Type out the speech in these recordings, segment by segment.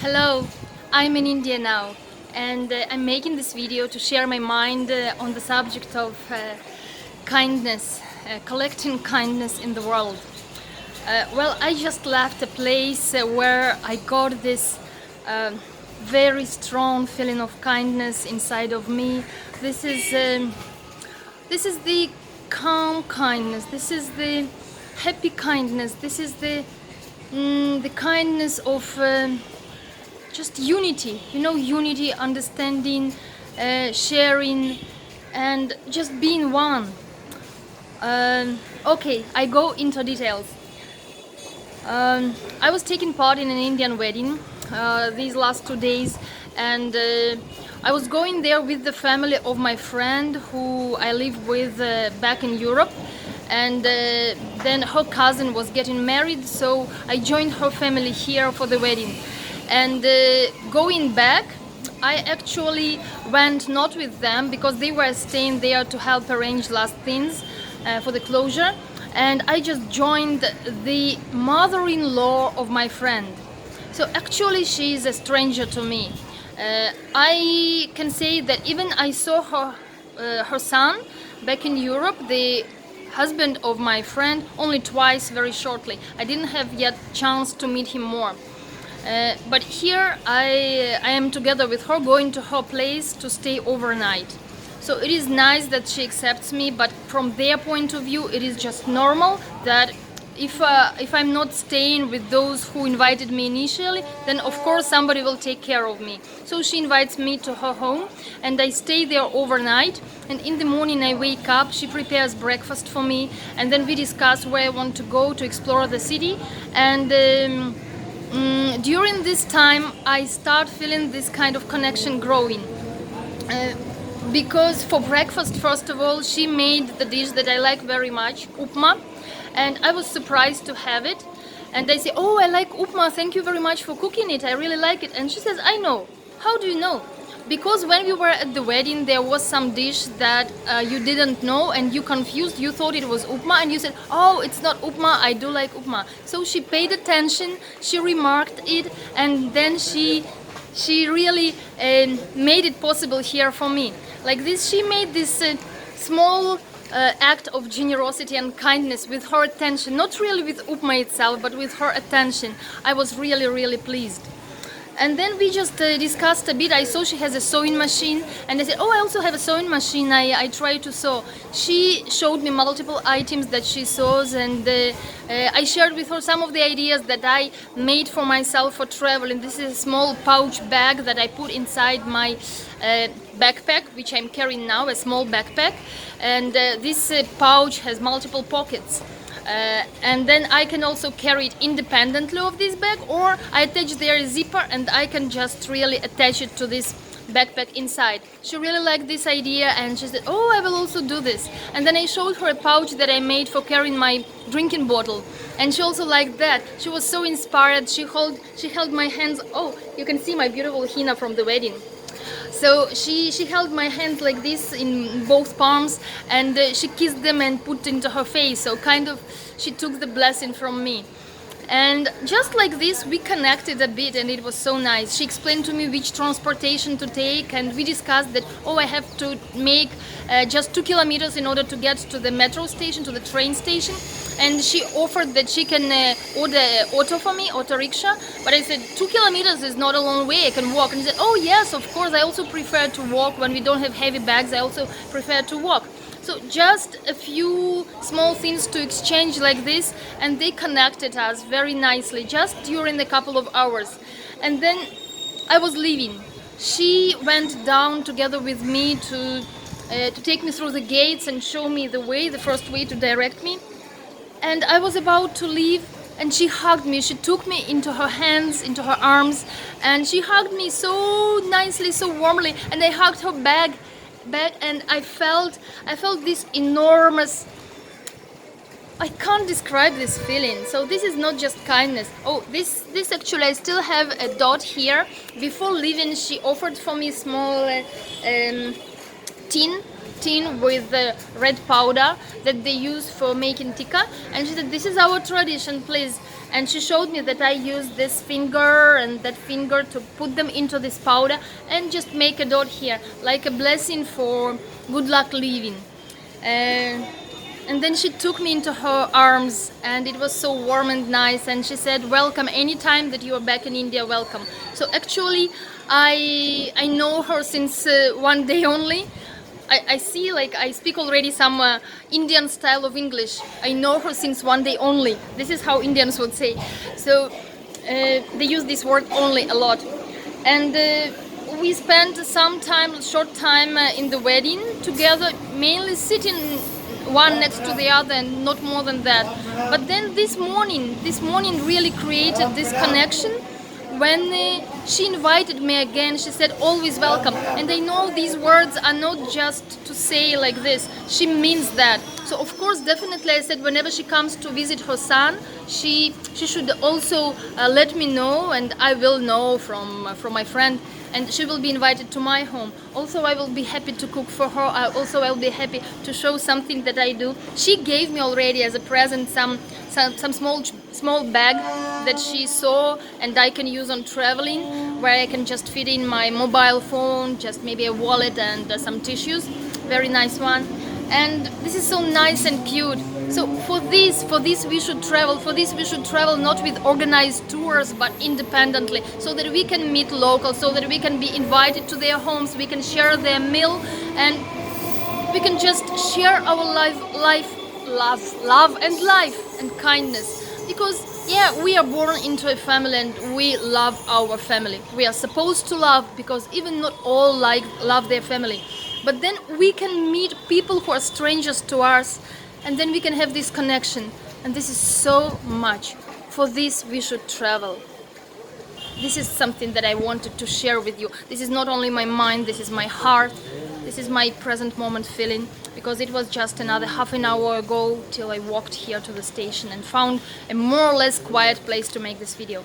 Hello, I'm in India now, and I'm making this video to share my mind on the subject of kindness, collecting kindness in the world. Well, I just left a place where I got this very strong feeling of kindness inside of me. This is the calm kindness. This is the happy kindness. This is the kindness of just unity, unity, understanding, sharing, and just being one. Okay, I go into details. I was taking part in an Indian wedding these last 2 days, and I was going there with the family of my friend who I live with back in Europe. And then her cousin was getting married, so I joined her family here for the wedding. And going back, I actually went not with them because they were staying there to help arrange last things for the closure. And I just joined the mother-in-law of my friend. So actually she is a stranger to me. I can say that even I saw her son back in Europe, the husband of my friend, only twice, very shortly. I didn't have yet chance to meet him more. But here I am together with her, going to her place to stay overnight. So it is nice that she accepts me, but from their point of view, it is just normal that if I'm not staying with those who invited me initially, then of course somebody will take care of me. So she invites me to her home, and I stay there overnight. And in the morning I wake up, she prepares breakfast for me, and then we discuss where I want to go to explore the city. And during this time I start feeling this kind of connection growing. Because for breakfast, first of all, she made the dish that I like very much, upma, and I was surprised to have it. And I say, "Oh, I like upma, thank you very much for cooking it, I really like it." And she says, "I know." "How do you know?" "Because when we were at the wedding, there was some dish that you didn't know and you confused, you thought it was upma, and you said, 'Oh, it's not upma, I do like upma.'" So she paid attention, she remarked it, and then she really made it possible here for me. Like this, she made this small act of generosity and kindness with her attention, not really with upma itself, but with her attention. I was really, really pleased. And then we just discussed a bit. I saw she has a sewing machine, and I said, "Oh, I also have a sewing machine, I try to sew." She showed me multiple items that she sews, and I shared with her some of the ideas that I made for myself for traveling. This is a small pouch bag that I put inside my backpack, which I'm carrying now, a small backpack. And this pouch has multiple pockets. And then I can also carry it independently of this bag, or I attach there a zipper and I can just really attach it to this backpack inside. She really liked this idea, and she said, "Oh, I will also do this." And then I showed her a pouch that I made for carrying my drinking bottle, and she also liked that. She was so inspired. She held my hands. Oh, you can see my beautiful henna from the wedding. So she held my hands like this in both palms, and she kissed them and put into her face. So kind of she took the blessing from me. And just like this, we connected a bit, and it was so nice. She explained to me which transportation to take, and we discussed that, oh, I have to make just 2 kilometers in order to get to the metro station, to the train station. And she offered that she can order auto for me, auto rickshaw. But I said, 2 kilometers is not a long way, I can walk. And she said, "Oh yes, of course, I also prefer to walk. When we don't have heavy bags, I also prefer to walk." So just a few small things to exchange like this, and they connected us very nicely just during a couple of hours. And then I was leaving. She went down together with me to take me through the gates and show me the way, the first way, to direct me. And I was about to leave, and she hugged me. She took me into her hands, into her arms, and she hugged me so nicely, so warmly, and I hugged her back, and I felt this enormous, I can't describe this feeling. So this is not just kindness. Oh, this actually, I still have a dot here. Before leaving, she offered for me small tin with red powder that they use for making tikka, and she said, "This is our tradition, please and she showed me that I use this finger and that finger to put them into this powder and just make a dot here, like a blessing for good luck living. And then she took me into her arms, and it was so warm and nice, and she said, welcome, anytime that you are back in India, welcome. So actually I know her since one day only. I see, like, I speak already some Indian style of English. I know her since one day only. This is how Indians would say. So they use this word only a lot. And we spent some time, short time in the wedding together, mainly sitting one next to the other and not more than that. But then this morning really created this connection when she invited me again. She said, always welcome. And I know these words are not just to say like this. She means that. So of course, definitely, I said, whenever she comes to visit her son, she should also let me know, and I will know from my friend, and she will be invited to my home. Also, I will be happy to cook for her. Also, I will be happy to show something that I do. She gave me already as a present some small bag that she saw and I can use on traveling, where I can just fit in my mobile phone, just maybe a wallet and some tissues. Very nice one. And this is so nice and cute. So for this we should travel. For this we should travel not with organized tours, but independently, so that we can meet locals, so that we can be invited to their homes, we can share their meal, and we can just share our love and life and kindness. Because yeah, we are born into a family and we love our family. We are supposed to love, because even not all love their family. But then we can meet people who are strangers to us, and then we can have this connection. And this is so much. For this we should travel. This is something that I wanted to share with you. This is not only my mind, this is my heart. This is my present moment feeling, because it was just another half an hour ago till I walked here to the station and found a more or less quiet place to make this video.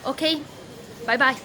Okay, bye bye.